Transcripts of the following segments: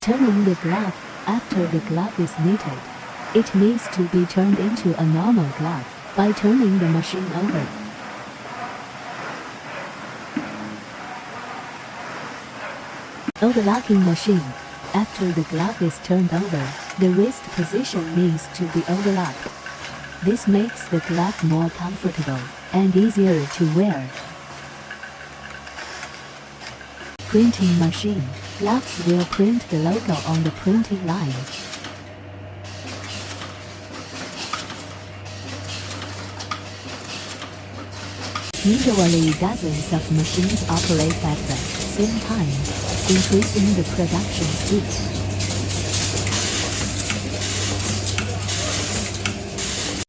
Turning the glove. After the glove is knitted, it needs to be turned into a normal glove by turning the machine over. Overlocking machine. After the glove is turned over, the wrist position needs to be overlocked. This makes the glove more comfortable and easier to wear. Printing machine. Gloves will print the logo on the printing line. Usually dozens of machines operate at the same time, increasing the production speed.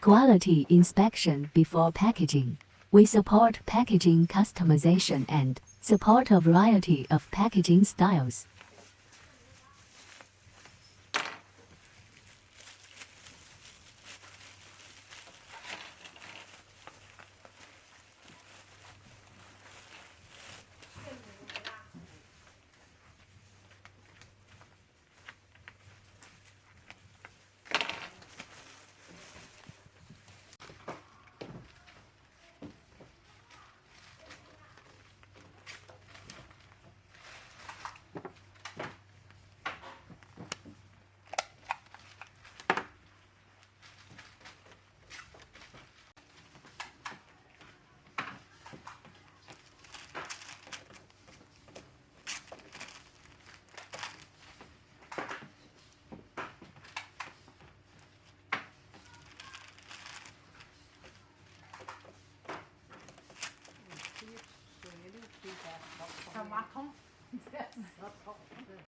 Quality inspection before packaging. We support packaging customization and support a variety of packaging styles.